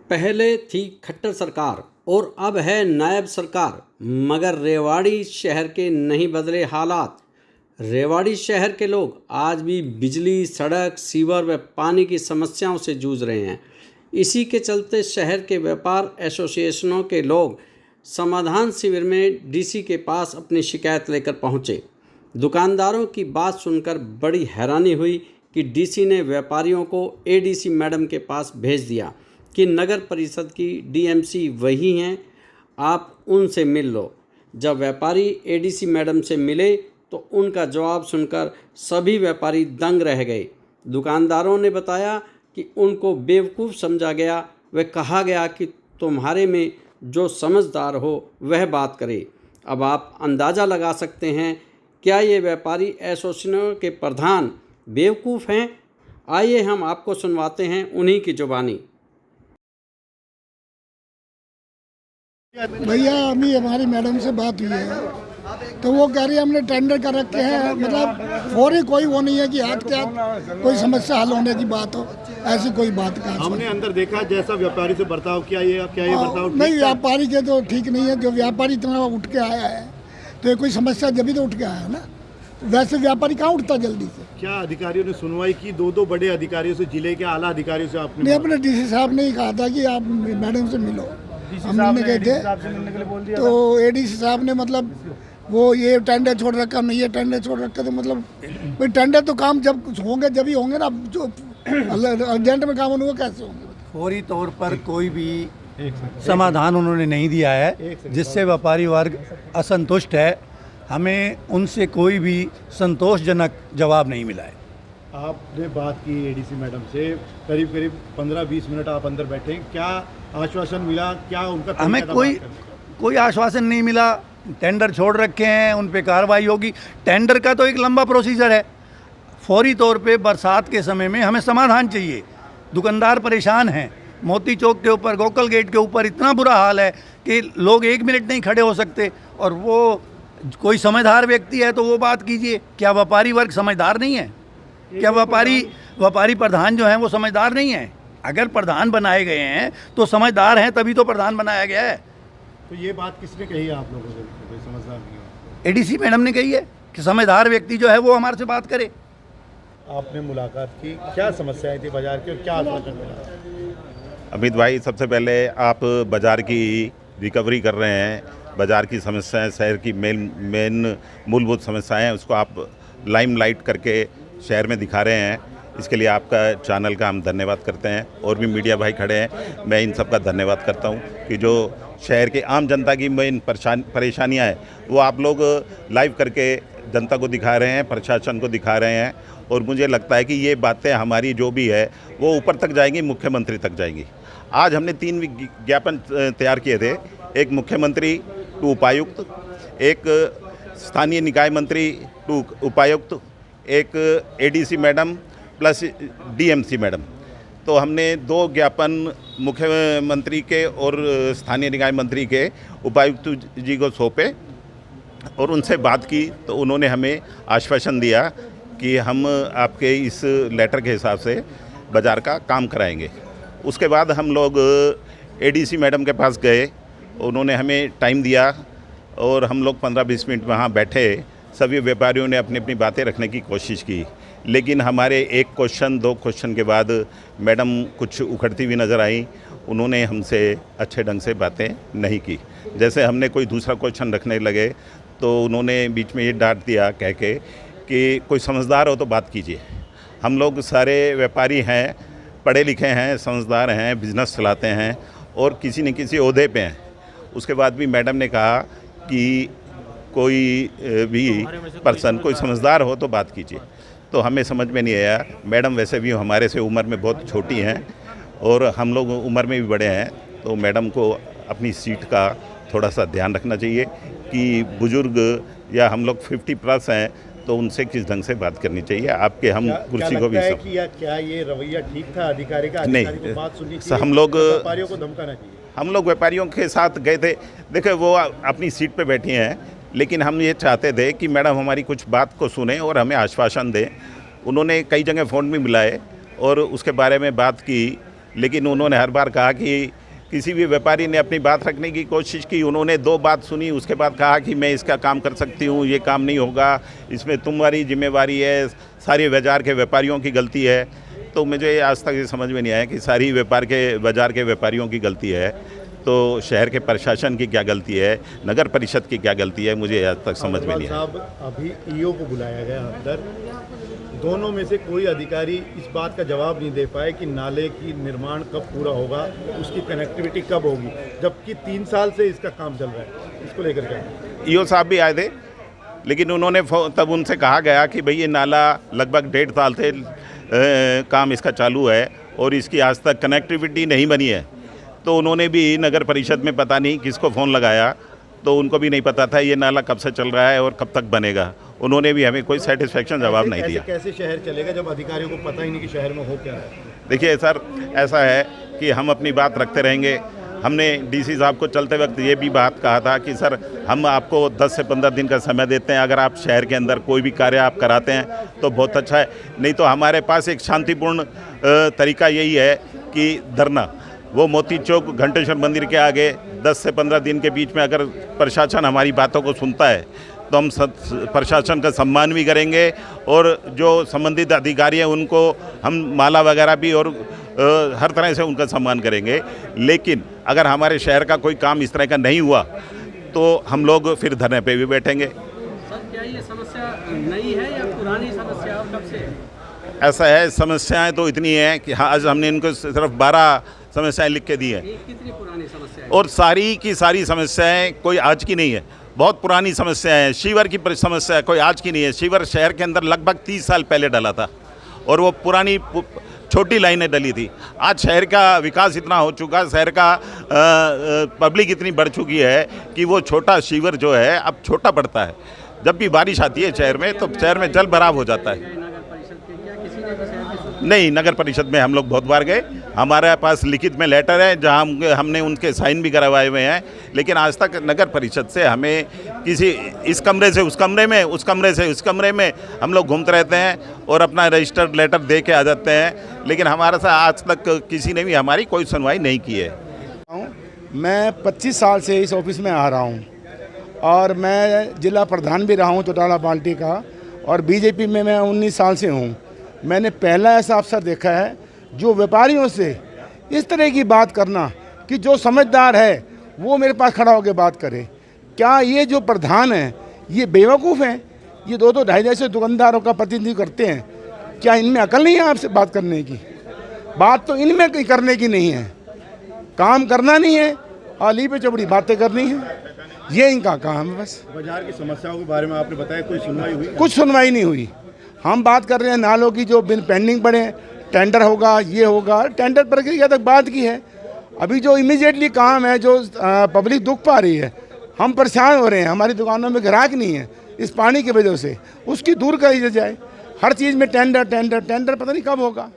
पहले थी खट्टर सरकार और अब है नायब सरकार, मगर रेवाड़ी शहर के नहीं बदले हालात। रेवाड़ी शहर के लोग आज भी बिजली, सड़क, सीवर व पानी की समस्याओं से जूझ रहे हैं। इसी के चलते शहर के व्यापार एसोसिएशनों के लोग समाधान शिविर में डीसी के पास अपनी शिकायत लेकर पहुंचे। दुकानदारों की बात सुनकर बड़ी हैरानी हुई कि डीसी ने व्यापारियों को एडीसी मैडम के पास भेज दिया कि नगर परिषद की डीएमसी वही हैं, आप उनसे मिल लो। जब व्यापारी एडीसी मैडम से मिले तो उनका जवाब सुनकर सभी व्यापारी दंग रह गए। दुकानदारों ने बताया कि उनको बेवकूफ़ समझा गया। वह कहा गया कि तुम्हारे में जो समझदार हो वह बात करे। अब आप अंदाज़ा लगा सकते हैं, क्या ये व्यापारी एसोसिएशन के प्रधान बेवकूफ़ हैं? आइए हम आपको सुनवाते हैं उन्हीं की जुबानी। भैया अभी हमारी मैडम से बात हुई है तो वो कह रही है हमने टेंडर कर रखे हैं, मतलब फौरी कोई वो नहीं है कि हाथ के हाथ कोई समस्या हल होने की बात हो, ऐसी कोई बात का हमने अंदर देखा जैसा व्यापारी से बर्ताव क्या ये बर्ताव नहीं, व्यापारी के तो ठीक नहीं है। जो व्यापारी इतना उठ के आया है तो ये कोई समस्या जब ही तो उठ के आया है ना, वैसे व्यापारी कहाँ उठता जल्दी से। क्या अधिकारियों ने सुनवाई की? दो बड़े अधिकारियों से, जिले के आला अधिकारियों से आपने? नहीं, अपने डीसी साहब ने ही कहा था कि आप मैडम से मिलो। हम मिलने गए थे तो एडीसी साहब ने मतलब वो ये टेंडर छोड़ रखा, नहीं ये टेंडर छोड़ रखा, तो मतलब भाई टेंडर तो काम जब कुछ होंगे जब ही होंगे ना, जो अर्जेंट में काम होंगे कैसे होंगे। फौरी तौर पर कोई भी समाधान उन्होंने नहीं दिया है, जिससे व्यापारी वर्ग असंतुष्ट है। हमें उनसे कोई भी संतोषजनक जवाब नहीं मिला है। आपने बात की एडीसी मैडम से, करीब 15-20 मिनट आप अंदर बैठे, क्या आश्वासन मिला? क्या उनका? हमें कोई आश्वासन नहीं मिला। टेंडर छोड़ रखे हैं, उन पे कार्रवाई होगी। टेंडर का तो एक लंबा प्रोसीजर है। फौरी तौर पे बरसात के समय में हमें समाधान चाहिए। दुकानदार परेशान हैं। मोती चौक के ऊपर, गोकल गेट के ऊपर इतना बुरा हाल है कि लोग 1 मिनट नहीं खड़े हो सकते। और वो कोई समझदार व्यक्ति है तो वो बात कीजिए। क्या व्यापारी वर्ग समझदार नहीं है? क्या व्यापारी प्रधान जो हैं वो समझदार नहीं है? अगर प्रधान बनाए गए हैं तो समझदार हैं, तभी तो प्रधान बनाया गया है। तो ये बात किसने कही है आप लोगों से? कोई समझदार नहीं है। एडीसी मैडम ने कही है कि समझदार व्यक्ति जो है वो हमारे से बात करे। आपने मुलाकात की, क्या समस्याएं थी बाजार की और क्या आश्वासन मिला? अमित भाई, सबसे पहले आप बाज़ार की रिकवरी कर रहे हैं। बाज़ार की समस्याएं, शहर की मेन मूलभूत समस्याएं, उसको आप लाइमलाइट करके शहर में दिखा रहे हैं। इसके लिए आपका चैनल का हम धन्यवाद करते हैं। और भी मीडिया भाई खड़े हैं, मैं इन सब का धन्यवाद करता हूं कि जो शहर के आम जनता की मेन परेशानियां हैं वो आप लोग लाइव करके जनता को दिखा रहे हैं, प्रशासन को दिखा रहे हैं। और मुझे लगता है कि ये बातें हमारी जो भी है वो ऊपर तक जाएंगी, मुख्यमंत्री तक जाएंगी। आज हमने 3 विज्ञापन तैयार किए थे, एक मुख्यमंत्री टू उपायुक्त, एक स्थानीय निकाय मंत्री टू उपायुक्त, एक ADC madam plus DMC madam. तो हमने 2 ज्ञापन मुख्यमंत्री के और स्थानीय निकाय मंत्री के उपायुक्त जी को सौंपे और उनसे बात की। तो उन्होंने हमें आश्वासन दिया कि हम आपके इस लेटर के हिसाब से बाज़ार का काम कराएंगे। उसके बाद हम लोग एडीसी मैडम के पास गए, उन्होंने हमें टाइम दिया और हम लोग 15-20 मिनट वहाँ बैठे। सभी व्यापारियों ने अपनी अपनी बातें रखने की कोशिश की, लेकिन हमारे 1 क्वेश्चन 2 क्वेश्चन के बाद मैडम कुछ उखड़ती हुई नज़र आई। उन्होंने हमसे अच्छे ढंग से बातें नहीं की। जैसे हमने कोई दूसरा क्वेश्चन रखने लगे तो उन्होंने बीच में ये डांट दिया कह के कि कोई समझदार हो तो बात कीजिए। हम लोग सारे व्यापारी हैं, पढ़े लिखे हैं, समझदार हैं, बिजनेस चलाते हैं और किसी न किसी ओहदे पे हैं। उसके बाद भी मैडम ने कहा कि कोई भी पर्सन, कोई समझदार हो तो बात कीजिए। तो हमें समझ में नहीं आया। मैडम वैसे भी हमारे से उम्र में बहुत छोटी हैं और हम लोग उम्र में भी बड़े हैं, तो मैडम को अपनी सीट का थोड़ा सा ध्यान रखना चाहिए कि बुज़ुर्ग या हम लोग 50+ हैं तो उनसे किस ढंग से बात करनी चाहिए। आपके हम कुर्सी को भी सब क्या ये रवैया ठीक था अधिकारी का? नहीं, बात सुननी चाहिए, हम लोग व्यापारियों को धमकाना चाहिए। हम लोग व्यापारियों के साथ गए थे। देखिए, वो अपनी सीट पे बैठी हैं, लेकिन हम ये चाहते थे कि मैडम हमारी कुछ बात को सुने और हमें आश्वासन दें। उन्होंने कई जगह फ़ोन भी मिलाए और उसके बारे में बात की लेकिन उन्होंने हर बार कहा कि किसी भी व्यापारी ने अपनी बात रखने की कोशिश की, उन्होंने 2 बात सुनी, उसके बाद कहा कि मैं इसका काम कर सकती हूँ, ये काम नहीं होगा, इसमें तुम्हारी जिम्मेवारी है, सारे बाज़ार के व्यापारियों की गलती है। तो मुझे आज तक ये समझ में नहीं आया कि सारी बाज़ार के व्यापारियों की गलती है, तो शहर के प्रशासन की क्या गलती है, नगर परिषद की क्या गलती है, मुझे आज तक समझ में नहीं आया। साहब, अभी ईओ को बुलाया गया अंदर, दोनों में से कोई अधिकारी इस बात का जवाब नहीं दे पाए कि नाले की निर्माण कब पूरा होगा, उसकी कनेक्टिविटी कब होगी, जबकि 3 साल से इसका काम चल रहा है। इसको लेकर के ईओ साहब भी आए थे, लेकिन उन्होंने तब उनसे कहा गया कि भाई ये नाला लगभग 1.5 साल से काम इसका चालू है और इसकी आज तक कनेक्टिविटी नहीं बनी है। तो उन्होंने भी नगर परिषद में पता नहीं किसको फ़ोन लगाया, तो उनको भी नहीं पता था ये नाला कब से चल रहा है और कब तक बनेगा। उन्होंने भी हमें कोई सेटिस्फेक्शन जवाब नहीं दिया। कैसे शहर चलेगा जब अधिकारियों को पता ही नहीं कि शहर में हो क्या रहा है? देखिए सर, ऐसा है कि हम अपनी बात रखते रहेंगे। हमने डीसी साहब को चलते वक्त ये भी बात कहा था कि सर हम आपको 10 से 15 दिन का समय देते हैं, अगर आप शहर के अंदर कोई भी कार्य आप कराते हैं तो बहुत अच्छा है, नहीं तो हमारे पास एक शांतिपूर्ण तरीका यही है कि धरना, वो मोती चौक घंटेश्वर मंदिर के आगे 10 से 15 दिन के बीच में अगर प्रशासन हमारी बातों को सुनता है तो हम प्रशासन का सम्मान भी करेंगे और जो संबंधित अधिकारी हैं उनको हम माला वगैरह भी और हर तरह से उनका सम्मान करेंगे। लेकिन अगर हमारे शहर का कोई काम इस तरह का नहीं हुआ तो हम लोग फिर धरने पे भी बैठेंगे। सर, क्या ये समस्या नई है या पुरानी समस्या और कब से है? ऐसा है, समस्याएं तो इतनी हैं कि आज हमने इनको सिर्फ 12 समस्याएं लिख के दी हैं। कितनी पुरानी समस्या है? और सारी की सारी समस्याएं कोई आज की नहीं है, बहुत पुरानी समस्याएं हैं। शीवर की समस्या कोई आज की नहीं है। शीवर शहर के अंदर लगभग 30 साल पहले डला था और वो पुरानी छोटी लाइनें डली थी। आज शहर का विकास इतना हो चुका, शहर का पब्लिक इतनी बढ़ चुकी है कि वो छोटा शीवर जो है अब छोटा पड़ता है। जब भी बारिश आती है शहर में तो शहर में जल भराव हो जाता है। नहीं, नगर परिषद में हम लोग बहुत बार गए, हमारे पास लिखित में लेटर है जहां हमने उनके साइन भी करवाए हुए हैं, लेकिन आज तक नगर परिषद से हमें किसी इस कमरे से उस कमरे में, उस कमरे से उस कमरे में हम लोग घूमते रहते हैं और अपना रजिस्टर्ड लेटर दे के आ जाते हैं, लेकिन हमारे साथ आज तक किसी ने भी हमारी कोई सुनवाई नहीं की है। मैं 25 साल से इस ऑफिस में आ रहा हूँ और मैं जिला प्रधान भी रहा हूँ चौटाला पार्टी का, और बीजेपी में मैं 19 साल से हूँ। मैंने पहला ऐसा अफसर देखा है जो व्यापारियों से इस तरह की बात करना कि जो समझदार है वो मेरे पास खड़ा होकर बात करे। क्या ये जो प्रधान हैं ये बेवकूफ़ हैं? ये 2-2 ढाई दुकानदारों का प्रतिनिधित्व करते हैं। क्या इनमें अकल नहीं है आपसे बात करने की? बात तो इनमें करने की नहीं है, काम करना नहीं है और ली पे चौबड़ी बातें करनी है, ये इनका काम है बस। बाजार की समस्याओं के बारे में आपने बताया, कोई सुनवाई हुई? कुछ सुनवाई नहीं हुई। हम बात कर रहे हैं नालों की जो बिन पेंडिंग पड़े, टेंडर होगा, ये होगा, टेंडर प्रक्रिया तक बात की है। अभी जो इमीडिएटली काम है, जो पब्लिक दुख पा रही है, हम परेशान हो रहे हैं, हमारी दुकानों में ग्राहक नहीं है इस पानी की वजह से, उसकी दूर करी जाए। हर चीज़ में टेंडर टेंडर टेंडर, पता नहीं कब होगा।